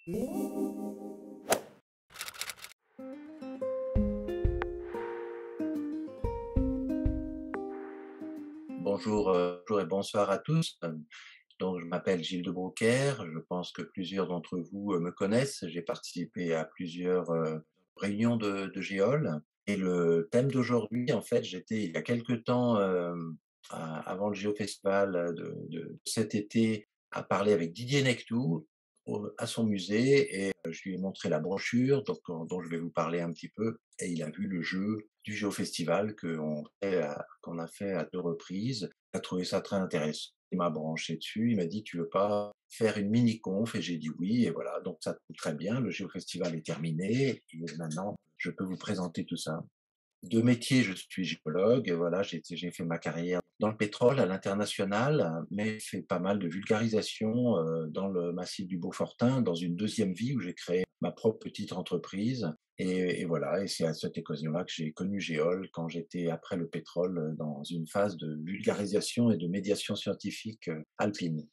Bonjour, bonjour et bonsoir à tous. Donc je m'appelle Gilles de Brocaire. Je pense que plusieurs d'entre vous, me connaissent. J'ai participé à plusieurs, réunions de géol et le thème d'aujourd'hui, en fait, j'étais il y a quelque temps, avant le Géofestival, de cet été, à parler avec Didier Nectou à son musée et je lui ai montré la brochure dont je vais vous parler un petit peu et il a vu le jeu du Géofestival qu'on a fait à 2 reprises. Il a trouvé ça très intéressant. Il m'a branché dessus, il m'a dit: «Tu veux pas faire une mini conf?» Et j'ai dit: «Oui» et voilà, donc ça tombe très bien, le Géofestival est terminé et maintenant je peux vous présenter tout ça. De métier, je suis géologue et voilà, j'ai fait ma carrière dans le pétrole à l'international, mais j'ai fait pas mal de vulgarisation, dans le massif du Beaufortain, dans une deuxième vie où j'ai créé ma propre petite entreprise et voilà et c'est à cette occasion-là que j'ai connu Géol quand j'étais après le pétrole, dans une phase de vulgarisation et de médiation scientifique, alpine.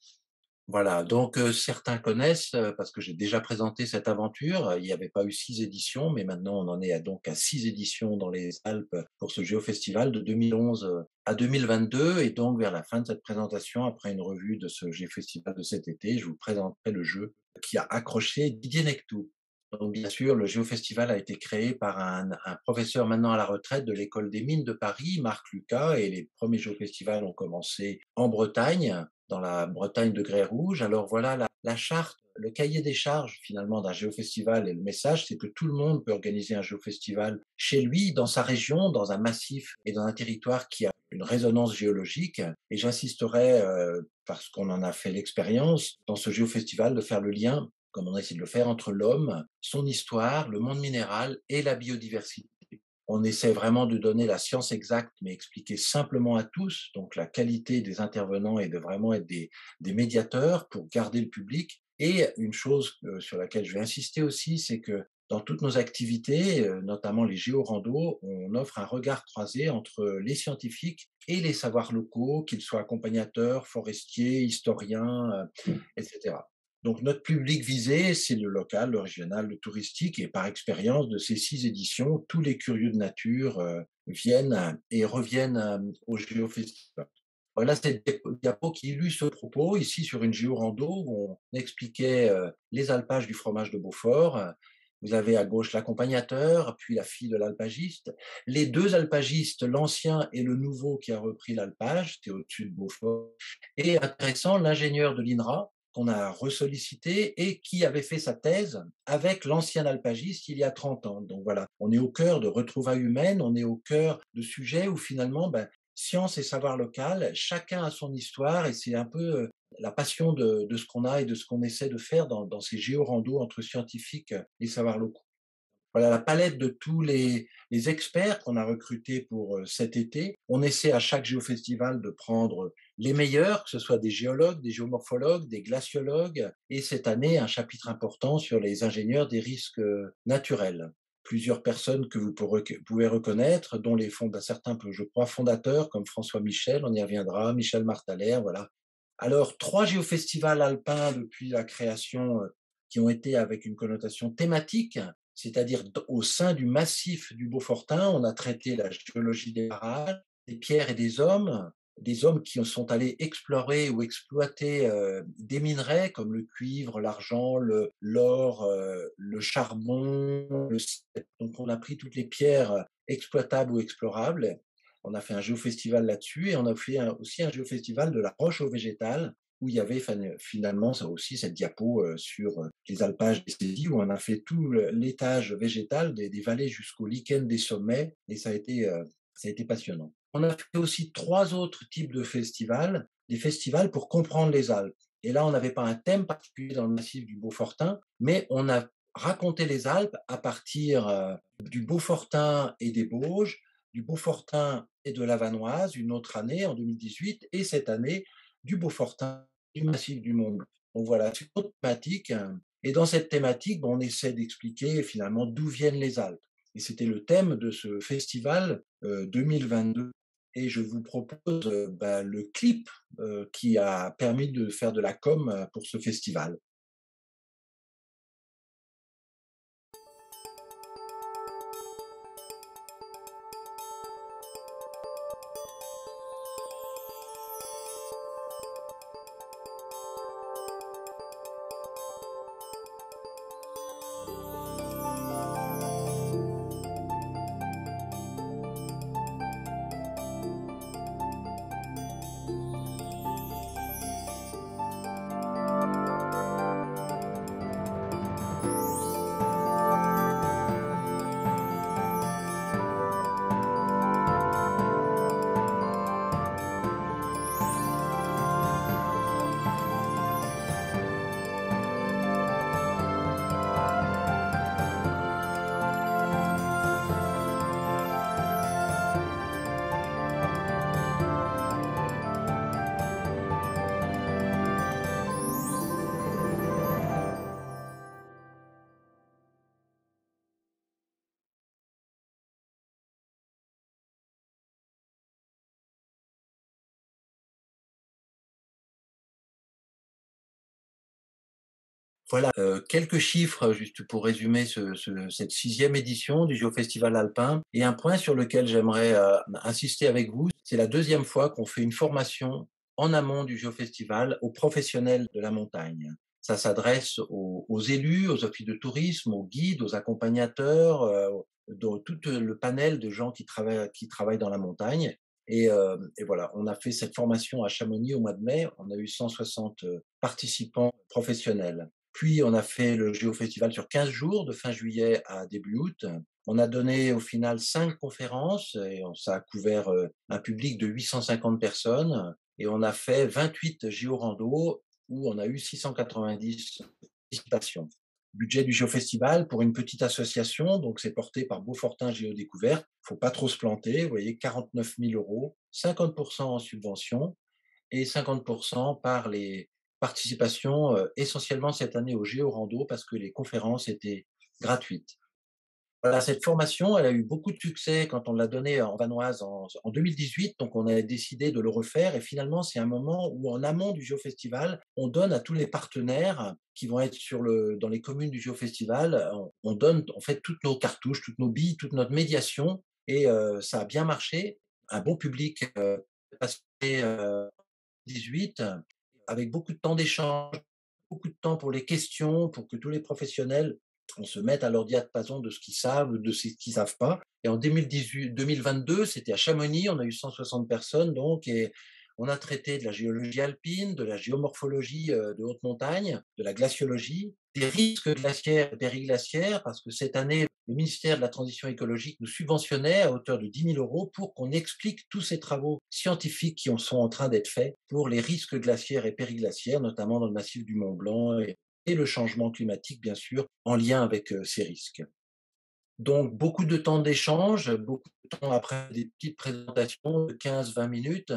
Voilà, donc certains connaissent, parce que j'ai déjà présenté cette aventure. Il n'y avait pas eu 6 éditions, mais maintenant on en est à 6 éditions dans les Alpes pour ce Géofestival de 2011, à 2022 et donc vers la fin de cette présentation, après une revue de ce Géofestival de cet été, je vous présenterai le jeu qui a accroché Didier Nectou. Donc bien sûr, le Géofestival a été créé par un professeur maintenant à la retraite de l'École des mines de Paris, Marc Lucas, et les premiers Géofestivals ont commencé en Bretagne, dans la Bretagne de Grès Rouge. Alors voilà la charte, le cahier des charges finalement d'un géofestival et le message, c'est que tout le monde peut organiser un géofestival chez lui, dans sa région, dans un massif et dans un territoire qui a une résonance géologique. Et j'insisterai, parce qu'on en a fait l'expérience, dans ce géofestival, de faire le lien, comme on essaie de le faire, entre l'homme, son histoire, le monde minéral et la biodiversité. On essaie vraiment de donner la science exacte, mais expliquée simplement à tous. Donc la qualité des intervenants est de vraiment être des médiateurs pour garder le public. Et une chose sur laquelle je vais insister aussi, c'est que dans toutes nos activités, notamment les géorandos, on offre un regard croisé entre les scientifiques et les savoirs locaux, qu'ils soient accompagnateurs, forestiers, historiens, etc. Donc notre public visé, c'est le local, le régional, le touristique et par expérience de ces 6 éditions, tous les curieux de nature, viennent et reviennent, au Géofestival. Voilà cette diapo qui illustre ce propos, ici sur une géorando où on expliquait, les alpages du fromage de Beaufort. Vous avez à gauche l'accompagnateur, puis la fille de l'alpagiste. Les 2 alpagistes, l'ancien et le nouveau qui a repris l'alpage, c'était au-dessus de Beaufort et intéressant, l'ingénieur de l'INRA qu'on a ressollicité et qui avait fait sa thèse avec l'ancien alpagiste il y a 30 ans. Donc voilà, on est au cœur de retrouvailles humaines, on est au cœur de sujets où finalement, science et savoir local, chacun a son histoire et c'est un peu la passion de ce qu'on a et de ce qu'on essaie de faire dans ces géorandos entre scientifiques et savoirs locaux. Voilà la palette de tous les experts qu'on a recrutés pour cet été. On essaie à chaque géofestival de prendre les meilleurs, que ce soit des géologues, des géomorphologues, des glaciologues, et cette année, un chapitre important sur les ingénieurs des risques naturels. Plusieurs personnes que vous pouvez reconnaître, dont certains, je crois, fondateurs, comme François Michel, on y reviendra, Michel Martalère, voilà. Alors, 3 géofestivals alpins depuis la création qui ont été avec une connotation thématique, c'est-à-dire au sein du massif du Beaufortain, on a traité la géologie des barrages, des pierres et des hommes qui sont allés explorer ou exploiter des minerais comme le cuivre, l'argent, l'or, le charbon, le sel. Donc on a pris toutes les pierres exploitables ou explorables. On a fait un géofestival là-dessus et on a fait aussi un géofestival de la roche au végétal où il y avait finalement ça aussi cette diapo sur les alpages des Cédies, où on a fait tout l'étage végétal des vallées jusqu'au lichen des sommets, et ça a été passionnant. On a fait aussi 3 autres types de festivals, des festivals pour comprendre les Alpes. Et là, on n'avait pas un thème particulier dans le massif du Beaufortain, mais on a raconté les Alpes à partir du Beaufortain et des Bauges, du Beaufortin et de la Vanoise, une autre année, en 2018, et cette année, du Beaufortin, du massif du Mont Blanc. Donc voilà, c'est une autre thématique. Et dans cette thématique, on essaie d'expliquer finalement d'où viennent les Alpes. Et c'était le thème de ce festival 2022. Et je vous propose le clip qui a permis de faire de la com pour ce festival. Voilà, quelques chiffres juste pour résumer cette 6e édition du Géofestival alpin et un point sur lequel j'aimerais, insister avec vous. C'est la deuxième fois qu'on fait une formation en amont du Géofestival aux professionnels de la montagne. Ça s'adresse aux élus, aux offices de tourisme, aux guides, aux accompagnateurs, dans tout, le panel de gens qui travaillent dans la montagne et voilà, on a fait cette formation à Chamonix au mois de mai. On a eu 160, participants professionnels. Puis on a fait le Géofestival sur 15 jours, de fin juillet à début août. On a donné au final 5 conférences et ça a couvert un public de 850 personnes. Et on a fait 28 géorando où on a eu 690 participations. Budget du Géofestival pour une petite association, donc c'est porté par Beaufortin Géodécouverte. Faut pas trop se planter, vous voyez, 49 000 euros, 50% en subvention et 50% par les participations, essentiellement cette année au Géorando parce que les conférences étaient gratuites. Voilà, cette formation, elle a eu beaucoup de succès quand on l'a donnée en Vanoise en 2018, donc on a décidé de le refaire et finalement, c'est un moment où en amont du Géofestival, on donne à tous les partenaires qui vont être dans les communes du Géofestival, on donne en fait toutes nos cartouches, toutes nos billes, toute notre médiation et ça a bien marché. Un bon public, passé, 18 avec beaucoup de temps d'échange, beaucoup de temps pour les questions, pour que tous les professionnels, on se mette à leur diapason de ce qu'ils savent, de ce qu'ils savent pas. Et en 2022, c'était à Chamonix, on a eu 160 personnes donc et on a traité de la géologie alpine, de la géomorphologie de haute montagne, de la glaciologie, des risques glaciaires et périglaciaires, parce que cette année, le ministère de la Transition écologique nous subventionnait à hauteur de 10 000 euros pour qu'on explique tous ces travaux scientifiques qui sont en train d'être faits pour les risques glaciaires et périglaciaires, notamment dans le massif du Mont Blanc et le changement climatique, bien sûr, en lien avec ces risques. Donc, beaucoup de temps d'échange, beaucoup de temps après des petites présentations de 15-20 minutes.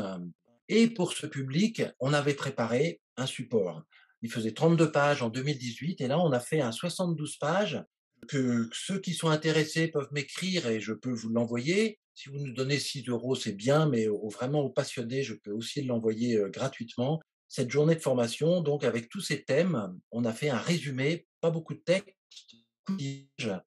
Et pour ce public, on avait préparé un support. Il faisait 32 pages en 2018 et là, on a fait un 72 pages que ceux qui sont intéressés peuvent m'écrire et je peux vous l'envoyer. Si vous nous donnez 6 euros, c'est bien, mais vraiment aux passionnés, je peux aussi l'envoyer gratuitement. Cette journée de formation, donc avec tous ces thèmes, on a fait un résumé, pas beaucoup de texte, beaucoup d'images,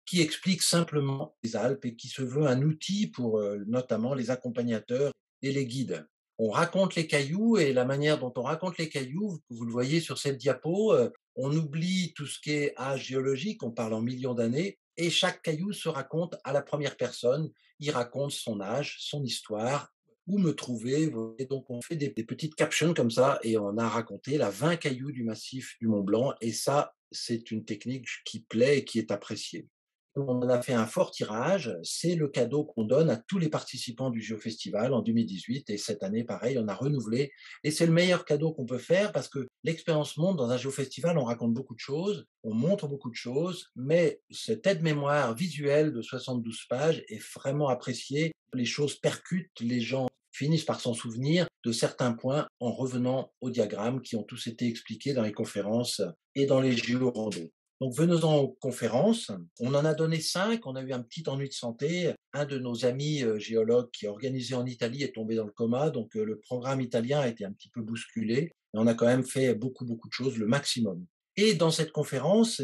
qui explique simplement les Alpes et qui se veut un outil pour notamment les accompagnateurs et les guides. On raconte les cailloux et la manière dont on raconte les cailloux, vous le voyez sur cette diapo, on oublie tout ce qui est âge géologique, on parle en millions d'années, et chaque caillou se raconte à la première personne. Il raconte son âge, son histoire, où me trouver. Et donc on fait des petites captions comme ça et on a raconté la 20 cailloux du massif du Mont Blanc. Et ça, c'est une technique qui plaît et qui est appréciée. On en a fait un fort tirage. C'est le cadeau qu'on donne à tous les participants du Géofestival en 2018 et cette année, pareil, on a renouvelé. Et c'est le meilleur cadeau qu'on peut faire parce que l'expérience montre dans un Géofestival, on raconte beaucoup de choses, on montre beaucoup de choses, mais cette aide-mémoire visuelle de 72 pages est vraiment appréciée. Les choses percutent, les gens finissent par s'en souvenir de certains points en revenant aux diagrammes qui ont tous été expliqués dans les conférences et dans les géorandos. Donc venons-en aux conférences. On en a donné 5, on a eu un petit ennui de santé. Un de nos amis géologues qui a organisé en Italie est tombé dans le coma, donc le programme italien a été un petit peu bousculé. Mais on a quand même fait beaucoup, beaucoup de choses, le maximum. Et dans cette conférence,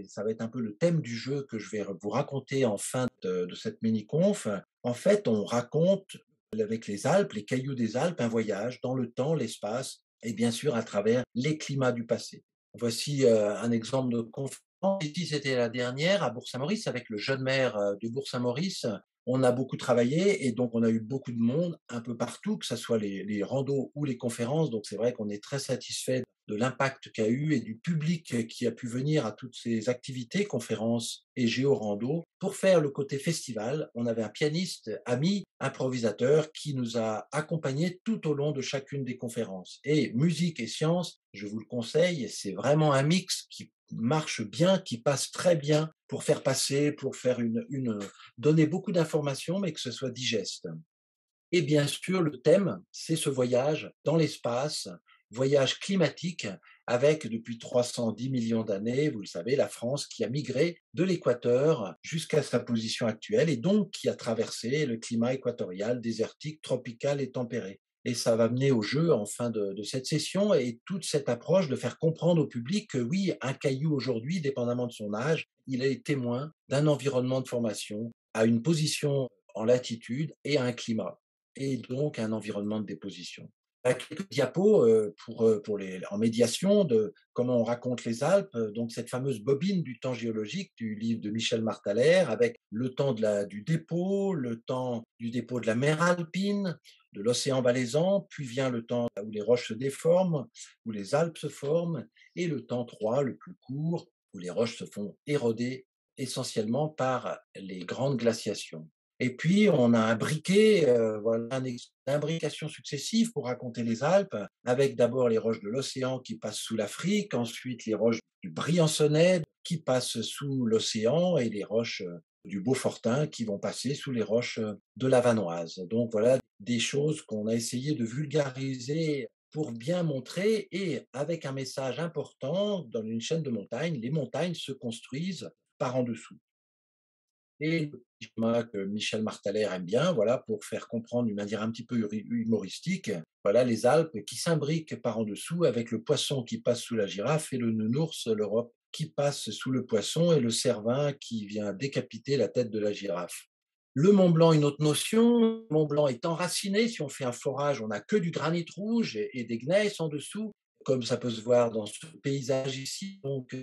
ça va être un peu le thème du jeu que je vais vous raconter en fin de cette mini-conf. En fait, on raconte avec les Alpes, les cailloux des Alpes, un voyage dans le temps, l'espace et bien sûr à travers les climats du passé. Voici un exemple de conférence. Ici, c'était la dernière à Bourg-Saint-Maurice avec le jeune maire de Bourg-Saint-Maurice. On a beaucoup travaillé et donc on a eu beaucoup de monde un peu partout, que ce soit les randos ou les conférences. Donc c'est vrai qu'on est très satisfait de l'impact qu'a eu et du public qui a pu venir à toutes ces activités, conférences et géorando. Pour faire le côté festival, on avait un pianiste, ami, improvisateur qui nous a accompagnés tout au long de chacune des conférences. Et musique et science, je vous le conseille, c'est vraiment un mix qui marche bien, qui passe très bien pour faire passer, pour faire donner beaucoup d'informations, mais que ce soit digeste. Et bien sûr, le thème, c'est ce voyage dans l'espace, voyage climatique, avec depuis 310 millions d'années, vous le savez, la France qui a migré de l'équateur jusqu'à sa position actuelle et donc qui a traversé le climat équatorial, désertique, tropical et tempéré. et ça va mener au jeu en fin de cette session et toute cette approche de faire comprendre au public que oui, un caillou aujourd'hui, dépendamment de son âge, il est témoin d'un environnement de formation, à une position en latitude et à un climat et donc un environnement de déposition. Quelques diapos pour les, en médiation de comment on raconte les Alpes, donc cette fameuse bobine du temps géologique du livre de Michel Martalère, avec le temps du dépôt, le temps du dépôt de la mer alpine, de l'océan valaisan, puis vient le temps où les roches se déforment, où les Alpes se forment, et le temps 3, le plus court, où les roches se font éroder essentiellement par les grandes glaciations. Et puis, on a imbriqué, voilà, imbrications successives pour raconter les Alpes, avec d'abord les roches de l'océan qui passent sous l'Afrique, ensuite les roches du Briançonnais qui passent sous l'océan et les roches du Beaufortin qui vont passer sous les roches de la Vanoise. Donc voilà des choses qu'on a essayé de vulgariser pour bien montrer et avec un message important dans une chaîne de montagnes, les montagnes se construisent par en dessous. Et le petit schéma que Michel Martalère aime bien, voilà, pour faire comprendre d'une manière un petit peu humoristique, voilà, les Alpes qui s'imbriquent par en dessous avec le poisson qui passe sous la girafe et le nounours, l'Europe, qui passe sous le poisson et le cervin qui vient décapiter la tête de la girafe. Le Mont Blanc, une autre notion. Le Mont Blanc est enraciné. Si on fait un forage, on n'a que du granit rouge et des gneiss en dessous, comme ça peut se voir dans ce paysage ici. Donc,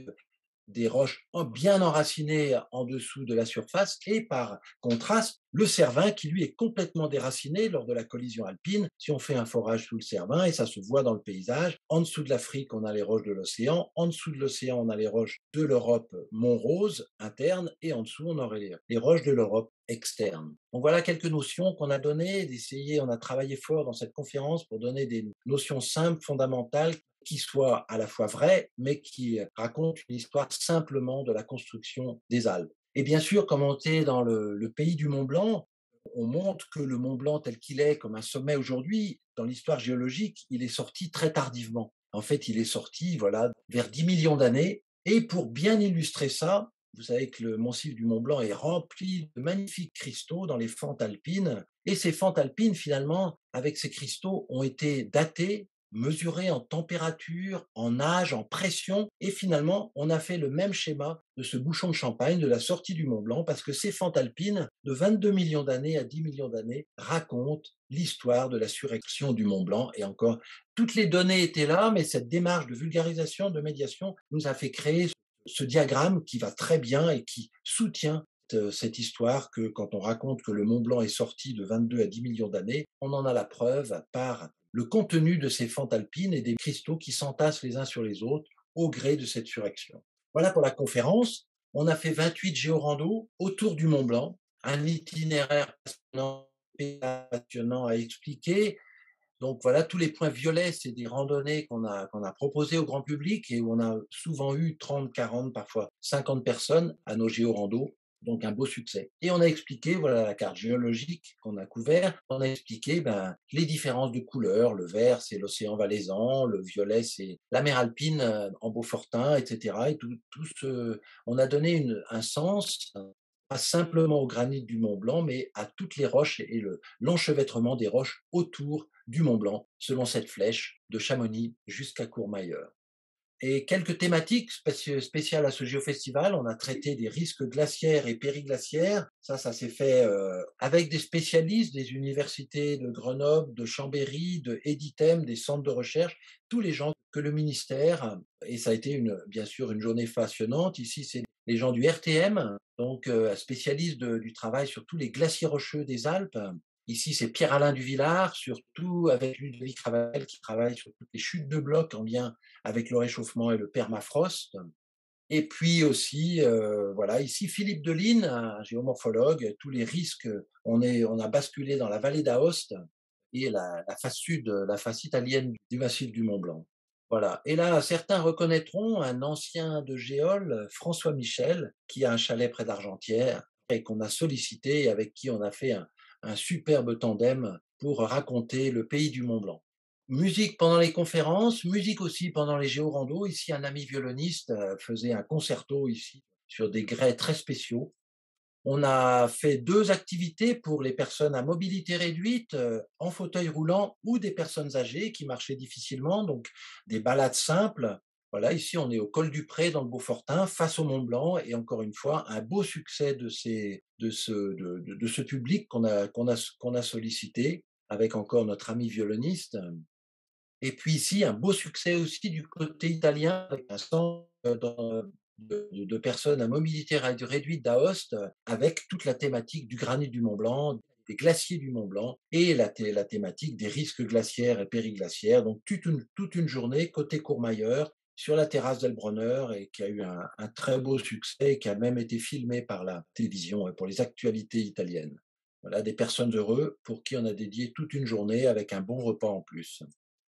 des roches bien enracinées en dessous de la surface et par contraste, le Cervin qui lui est complètement déraciné lors de la collision alpine. Si on fait un forage sous le Cervin, et ça se voit dans le paysage, en dessous de l'Afrique, on a les roches de l'océan, en dessous de l'océan, on a les roches de l'Europe Montrose interne, et en dessous, on aurait les roches de l'Europe externe. Donc voilà quelques notions qu'on a données, d'essayer, on a travaillé fort dans cette conférence pour donner des notions simples, fondamentales, qui soit à la fois vrai, mais qui raconte une histoire simplement de la construction des Alpes. Et bien sûr, comme on était dans le pays du Mont Blanc, on montre que le Mont Blanc tel qu'il est, comme un sommet aujourd'hui, dans l'histoire géologique, il est sorti très tardivement. En fait, il est sorti, voilà, vers 10 millions d'années. Et pour bien illustrer ça, vous savez que le massif du Mont Blanc est rempli de magnifiques cristaux dans les fentes alpines. Et ces fentes alpines, finalement, avec ces cristaux, ont été datées, mesuré en température, en âge, en pression, et finalement, on a fait le même schéma de ce bouchon de champagne, de la sortie du Mont Blanc, parce que ces fentes alpines, de 22 millions d'années à 10 millions d'années, racontent l'histoire de la surérection du Mont Blanc. Et encore, toutes les données étaient là, mais cette démarche de vulgarisation, de médiation, nous a fait créer ce diagramme qui va très bien et qui soutient cette histoire que quand on raconte que le Mont Blanc est sorti de 22 à 10 millions d'années, on en a la preuve par le contenu de ces fentes alpines et des cristaux qui s'entassent les uns sur les autres au gré de cette surrection. Voilà pour la conférence. On a fait 28 géorandos autour du Mont Blanc, un itinéraire passionnant à expliquer. Donc voilà, tous les points violets, c'est des randonnées qu'on a proposées au grand public et où on a souvent eu 30, 40, parfois 50 personnes à nos géorandos, donc un beau succès. Et on a expliqué, voilà la carte géologique qu'on a couvert, on a expliqué les différences de couleurs. Le vert, c'est l'océan valaisan, le violet, c'est la mer alpine en Beaufortin, etc. Et on a donné un sens, pas simplement au granit du Mont Blanc, mais à toutes les roches et l'enchevêtrement des roches autour du Mont Blanc, selon cette flèche, de Chamonix jusqu'à Courmayeur. Et quelques thématiques spéciales à ce géofestival. On a traité des risques glaciaires et périglaciaires. Ça s'est fait avec des spécialistes des universités de Grenoble, de Chambéry, de Editem, des centres de recherche, tous les gens que le ministère, et ça a été bien sûr une journée passionnante. Ici, c'est les gens du RTM, donc spécialistes du travail sur tous les glaciers rocheux des Alpes. Ici, c'est Pierre-Alain Duvillard, surtout avec Ludovic Ravel, qui travaille sur toutes les chutes de blocs en lien avec le réchauffement et le permafrost. Et puis aussi, voilà, ici Philippe Deline, un géomorphologue, tous les risques, on a basculé dans la vallée d'Aoste et la face sud, la face italienne du massif du Mont Blanc. Voilà. Et là, certains reconnaîtront un ancien de Géol, François Michel, qui a un chalet près d'Argentière et qu'on a sollicité et avec qui on a fait un superbe tandem pour raconter le pays du Mont Blanc. Musique pendant les conférences, musique aussi pendant les géorandos. Ici, un ami violoniste faisait un concerto ici sur des grès très spéciaux. On a fait 2 activités pour les personnes à mobilité réduite, en fauteuil roulant ou des personnes âgées qui marchaient difficilement, donc des balades simples. Voilà, ici, on est au col du Pré dans le Beaufortain, face au Mont Blanc et encore une fois, un beau succès de ce public qu'on a sollicité avec encore notre ami violoniste. Et puis ici, un beau succès aussi du côté italien avec un centre de personnes à mobilité réduite d'Aoste, avec toute la thématique du granit du Mont Blanc, des glaciers du Mont Blanc et la thématique des risques glaciaires et périglaciaires. Donc toute une journée côté Courmayeur sur la terrasse d'Elbronner et qui a eu un très beau succès et qui a même été filmé par la télévision pour les actualités italiennes. Voilà, des personnes heureuses pour qui on a dédié toute une journée avec un bon repas en plus.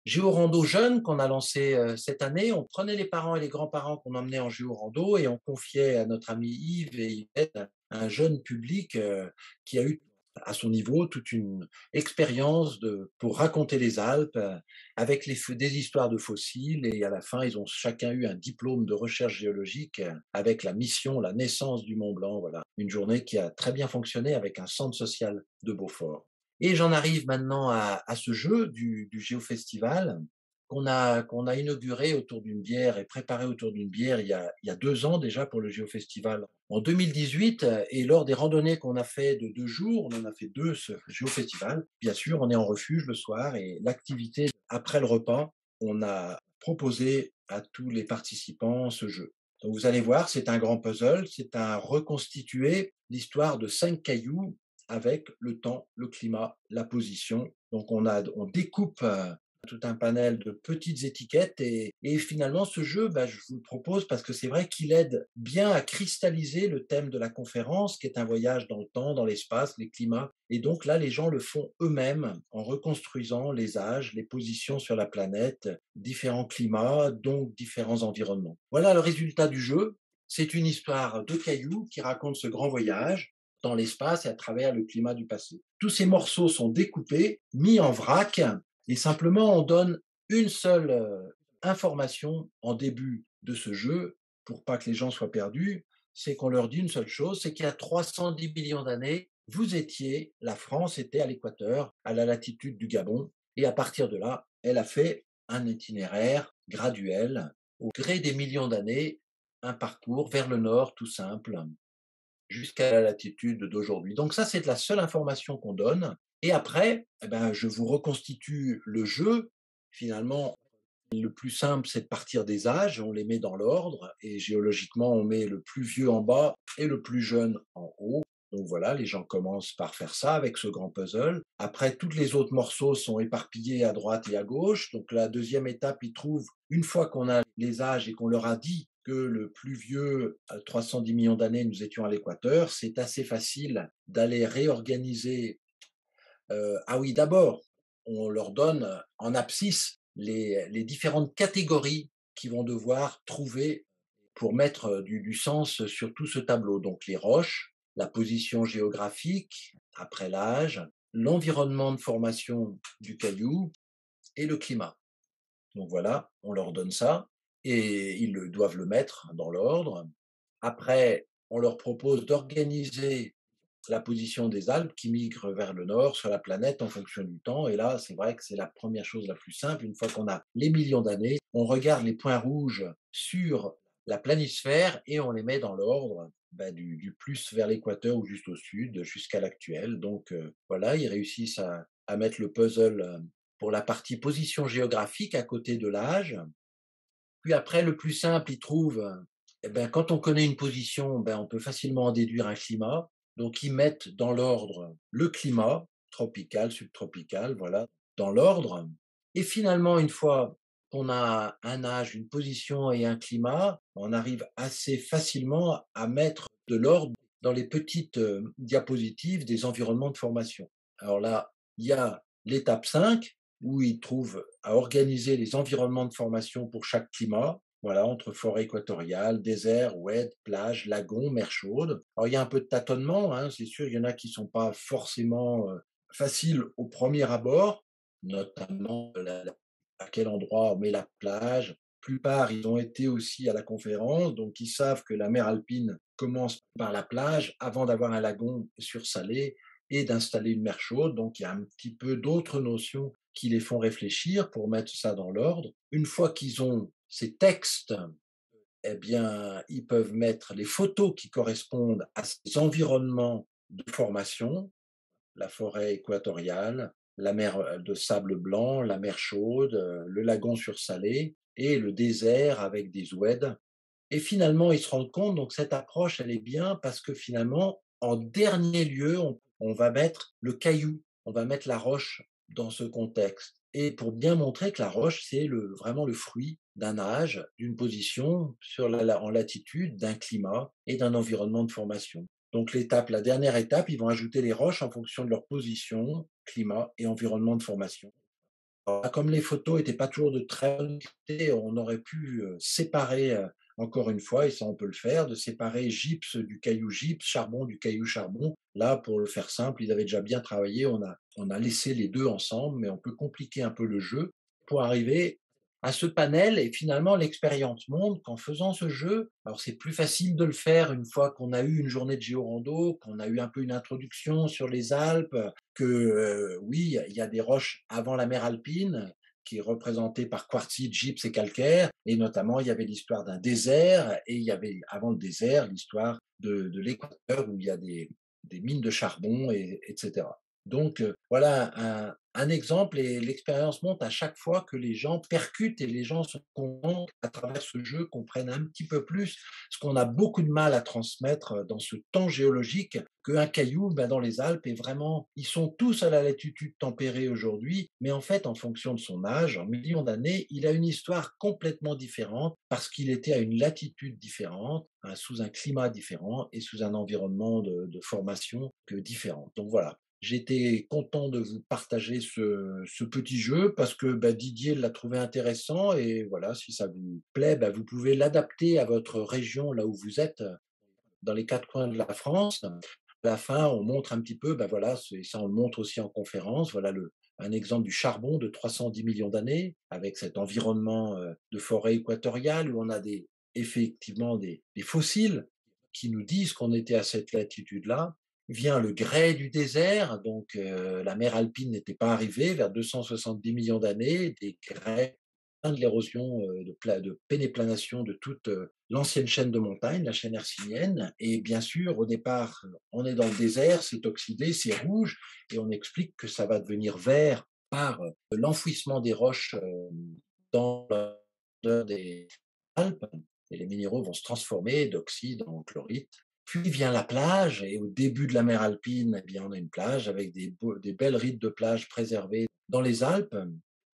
Géorando Jeune qu'on a lancé, cette année, on prenait les parents et les grands-parents qu'on emmenait en géorando et on confiait à notre ami Yves et Yvette un jeune public, qui a eu à son niveau toute une expérience pour raconter les Alpes, avec des histoires de fossiles et à la fin, ils ont chacun eu un diplôme de recherche géologique, avec la mission, la naissance du Mont Blanc, voilà. Une journée qui a très bien fonctionné avec un centre social de Beaufort. Et j'en arrive maintenant à ce jeu du Géofestival qu'on a inauguré autour d'une bière et préparé autour d'une bière il y a 2 ans déjà pour le Géofestival. En 2018 et lors des randonnées qu'on a fait de 2 jours, on en a fait 2 ce Géofestival. Bien sûr, on est en refuge le soir et l'activité après le repas, on a proposé à tous les participants ce jeu. Donc vous allez voir, c'est un grand puzzle, c'est un reconstituer l'histoire de 5 cailloux avec le temps, le climat, la position. Donc on découpe tout un panel de petites étiquettes et finalement ce jeu, bah, je vous le propose parce que c'est vrai qu'il aide bien à cristalliser le thème de la conférence, qui est un voyage dans le temps, dans l'espace, les climats. Et donc là, les gens le font eux-mêmes en reconstruisant les âges, les positions sur la planète, différents climats, donc différents environnements. Voilà le résultat du jeu. C'est une histoire de cailloux qui raconte ce grand voyage dans l'espace et à travers le climat du passé. Tous ces morceaux sont découpés, mis en vrac, et simplement on donne une seule information en début de ce jeu, pour pas que les gens soient perdus, c'est qu'on leur dit une seule chose, c'est qu'il y a 310 millions d'années, la France était à l'équateur, à la latitude du Gabon, et à partir de là, elle a fait un itinéraire graduel, au gré des millions d'années, un parcours vers le nord tout simple, jusqu'à la latitude d'aujourd'hui. Donc ça, c'est la seule information qu'on donne. Et après, eh ben, je vous reconstitue le jeu. Finalement, le plus simple, c'est de partir des âges, on les met dans l'ordre, et géologiquement, on met le plus vieux en bas et le plus jeune en haut. Donc voilà, les gens commencent par faire ça avec ce grand puzzle. Après, tous les autres morceaux sont éparpillés à droite et à gauche. Donc la deuxième étape, ils trouvent, une fois qu'on a les âges et qu'on leur a dit que le plus vieux, à 310 millions d'années, nous étions à l'équateur, c'est assez facile d'aller réorganiser. Ah oui, d'abord, on leur donne en abscisse les différentes catégories qu'ils vont devoir trouver pour mettre du sens sur tout ce tableau. Donc les roches, la position géographique, après l'âge, l'environnement de formation du caillou et le climat. Donc voilà, on leur donne ça et doivent le mettre dans l'ordre. Après, on leur propose d'organiser la position des Alpes qui migrent vers le nord sur la planète en fonction du temps. Et là, c'est vrai que c'est la première chose la plus simple. Une fois qu'on a les millions d'années, on regarde les points rouges sur la planisphère et on les met dans l'ordre du plus vers l'équateur ou juste au sud jusqu'à l'actuel. Donc voilà, ils réussissent à mettre le puzzle pour la partie position géographique à côté de l'âge. Puis après, le plus simple, ils trouvent, eh ben, quand on connaît une position, ben, on peut facilement en déduire un climat. Donc, ils mettent dans l'ordre le climat, tropical, subtropical, voilà, dans l'ordre. Et finalement, une fois qu'on a un âge, une position et un climat, on arrive assez facilement à mettre de l'ordre dans les petites diapositives des environnements de formation. Alors là, il y a l'étape 5 où ils trouvent à organiser les environnements de formation pour chaque climat. Voilà, entre forêt équatoriale, désert, oued, plage, lagon, mer chaude. Alors, il y a un peu de tâtonnement, hein, c'est sûr, il y en a qui sont pas forcément faciles au premier abord, notamment à quel endroit on met la plage, plupart, ils ont été aussi à la conférence, donc ils savent que la mer Alpine commence par la plage avant d'avoir un lagon sursalé et d'installer une mer chaude. Donc il y a un petit peu d'autres notions qui les font réfléchir pour mettre ça dans l'ordre. Une fois qu'ils ont ces textes, eh bien, ils peuvent mettre les photos qui correspondent à ces environnements de formation, la forêt équatoriale, la mer de sable blanc, la mer chaude, le lagon sursalé et le désert avec des oueds. Et finalement, ils se rendent compte, donc cette approche, elle est bien parce que finalement, en dernier lieu, on va mettre le caillou, on va mettre la roche dans ce contexte. Et pour bien montrer que la roche, c'est vraiment le fruit d'un âge, d'une position en latitude, d'un climat et d'un environnement de formation. Donc la dernière étape, ils vont ajouter les roches en fonction de leur position, climat et environnement de formation. Alors, comme les photos n'étaient pas toujours de très bonne qualité, on aurait pu séparer, encore une fois, et ça on peut le faire, de séparer gypse du caillou gypse, charbon du caillou charbon. Là, pour le faire simple, ils avaient déjà bien travaillé, on a laissé les deux ensemble, mais on peut compliquer un peu le jeu pour arriver à ce panel. Et finalement, l'expérience montre qu'en faisant ce jeu, alors c'est plus facile de le faire une fois qu'on a eu une journée de géorando, qu'on a eu un peu une introduction sur les Alpes, que oui, il y a des roches avant la mer Alpine, qui est représentée par quartzite, gypse et calcaire, et notamment il y avait l'histoire d'un désert, et il y avait avant le désert l'histoire de l'équateur où il y a des mines de charbon, etc. Donc voilà un exemple, et l'expérience montre à chaque fois que les gens percutent et les gens sont contents à travers ce jeu, comprennent un petit peu plus ce qu'on a beaucoup de mal à transmettre dans ce temps géologique, qu'un caillou, ben, dans les Alpes est vraiment, ils sont tous à la latitude tempérée aujourd'hui, mais en fait, en fonction de son âge, en millions d'années, il a une histoire complètement différente parce qu'il était à une latitude différente, sous un climat différent et sous un environnement de formation différent. Donc voilà. J'étais content de vous partager ce petit jeu parce que bah, Didier l'a trouvé intéressant, et voilà, si ça vous plaît, bah, vous pouvez l'adapter à votre région, là où vous êtes, dans les quatre coins de la France. À la fin, on montre un petit peu, bah voilà, ça on le montre aussi en conférence, voilà un exemple du charbon de 310 millions d'années, avec cet environnement de forêt équatoriale où on a effectivement des fossiles qui nous disent qu'on était à cette latitude-là. Vient le grès du désert, donc la mer Alpine n'était pas arrivée vers 270 millions d'années, des grès, de l'érosion, de pénéplanation de toute l'ancienne chaîne de montagne, la chaîne hercynienne. Et bien sûr, au départ, on est dans le désert, c'est oxydé, c'est rouge, et on explique que ça va devenir vert par l'enfouissement des roches dans l'odeur des Alpes, et les minéraux vont se transformer d'oxyde en chlorite. Puis vient la plage, et au début de la mer Alpine, eh bien, on a une plage avec des belles rides de plage préservées dans les Alpes,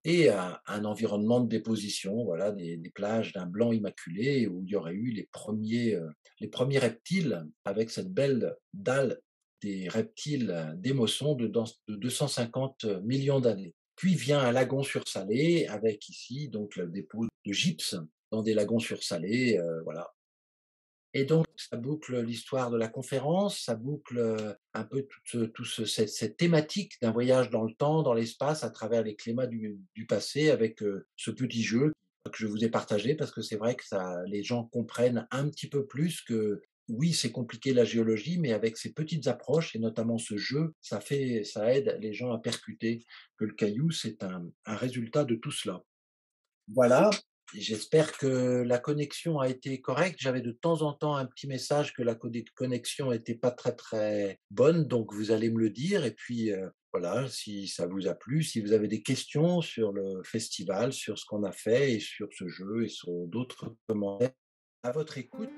et un environnement de déposition, voilà, des plages d'un blanc immaculé où il y aurait eu les premiers reptiles avec cette belle dalle des reptiles des mossons de 250 millions d'années. Puis vient un lagon sursalé avec ici donc le dépôt de gypse dans des lagons sursalés, voilà. Et donc, ça boucle l'histoire de la conférence, ça boucle un peu cette thématique d'un voyage dans le temps, dans l'espace, à travers les climats du passé, avec ce petit jeu que je vous ai partagé, parce que c'est vrai que les gens comprennent un petit peu plus que oui, c'est compliqué la géologie, mais avec ces petites approches et notamment ce jeu, ça aide les gens à percuter que le caillou, c'est un résultat de tout cela. Voilà, et j'espère que la connexion a été correcte. J'avais de temps en temps un petit message que la connexion était pas très, très bonne, donc vous allez me le dire, et puis, voilà, si ça vous a plu, si vous avez des questions sur le festival, sur ce qu'on a fait et sur ce jeu et sur d'autres commentaires, à votre écoute.